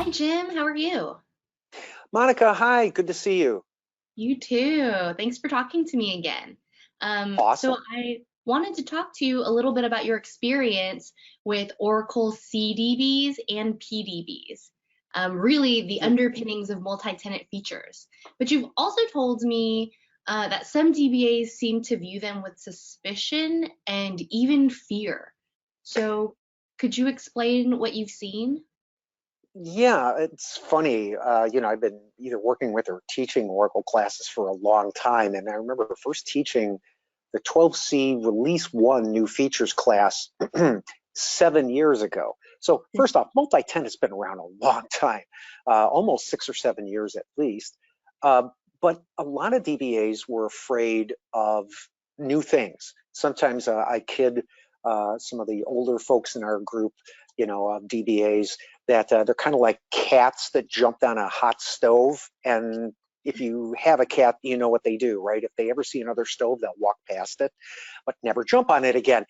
Hi, Jim. How are you? Monica, hi, good to see you. You too. Thanks for talking to me again. So Awesome. I wanted to talk to you a little bit about your experience with Oracle CDBs and PDBs, really the Mm, underpinnings of multi-tenant features. But you've also told me that some DBAs seem to view them with suspicion and even fear. So could you explain what you've seen? Yeah, it's funny. I've been either working with or teaching Oracle classes for a long time, and I remember first teaching the 12C Release 1 new features class 7 years ago. So first off, multi-tenant has been around a long time, almost 6 or 7 years at least. Uh, but a lot of DBAs were afraid of new things. Sometimes I kid some of the older folks in our group, DBAs, that they're kind of like cats that jumped on a hot stove. And if you have a cat, you know what they do, right? If they ever see another stove, they'll walk past it, but never jump on it again.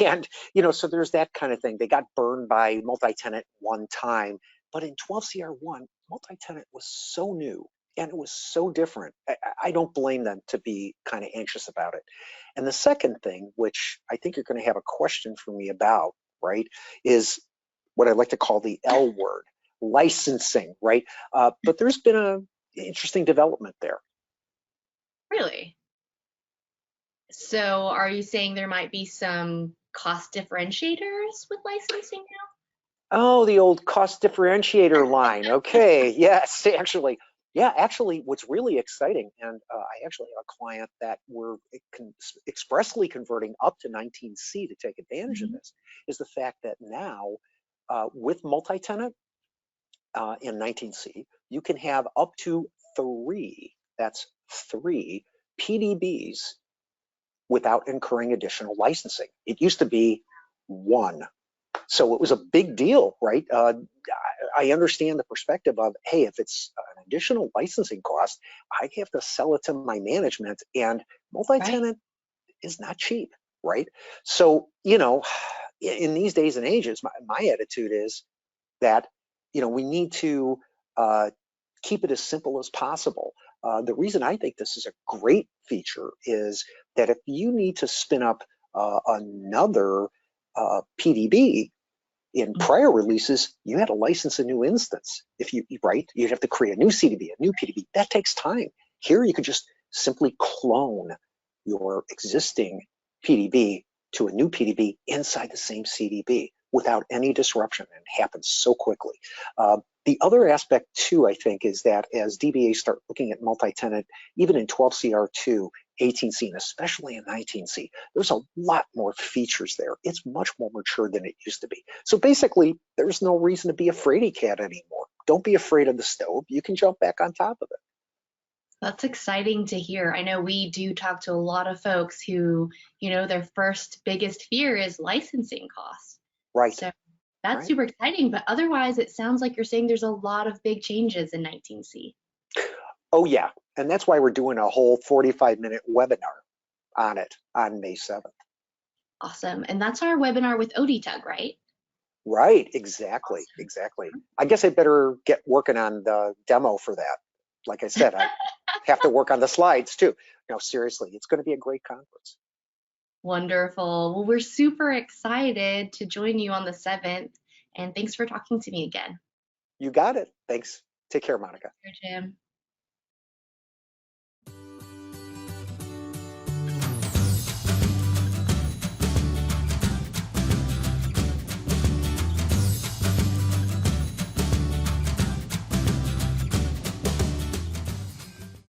And, so there's that kind of thing. They got burned by multi-tenant one time, but in 12CR1, multi-tenant was so new and it was so different. I don't blame them to be kind of anxious about it. And the second thing, which I think you're going to have a question for me about, right, is what I like to call the L word, licensing, right? But there's been a interesting development there. Really? So are you saying there might be some cost differentiators with licensing Oh, the old cost differentiator line. Okay, yes, actually, yeah, actually, what's really exciting, and I actually have a client that we're expressly converting up to 19C to take advantage of now? this, is the fact that now with multi-tenant in 19C, you can have up to three, that's three PDBs without incurring additional licensing. It used to be one. So it was a big deal, right? I understand the perspective of, hey, if it's an additional licensing cost, I have to sell it to my management, and Right. multi-tenant is not cheap, right? So, in these days and ages, my attitude is that, we need to uh, keep it as simple as possible. The reason I think this is a great feature is that if you need to spin up another PDB, in prior releases, you had to license a new instance. If you, right, you'd have to create a new CDB, a new PDB. That takes time. Here, you could just simply clone your existing PDB to a new PDB inside the same CDB without any disruption, and it happens so quickly. The other aspect too, I think, is that as DBAs start looking at multi-tenant, even in 12CR2, 18C, and especially in 19C, there's a lot more features there. It's much more mature than it used to be. So basically, there's no reason to be a fraidy cat anymore. Don't be afraid of the stove. You can jump back on top of it. That's exciting to hear. I know we do talk to a lot of folks who, their first biggest fear is licensing costs. Right, So that's right. super exciting, but otherwise it sounds like you're saying there's a lot of big changes in 19C. Oh, yeah. And that's why we're doing a whole 45-minute webinar on it on May 7th. Awesome. And that's our webinar with ODTUG, right? Right, exactly, exactly. I guess I better get working on the demo for that. Like I said, I have to work on the slides too. No, seriously, it's going to be a great conference. Wonderful. Well, we're super excited to join you on the 7th, and thanks for talking to me again. You got it. Thanks. Take care, Monica. Here, Jim.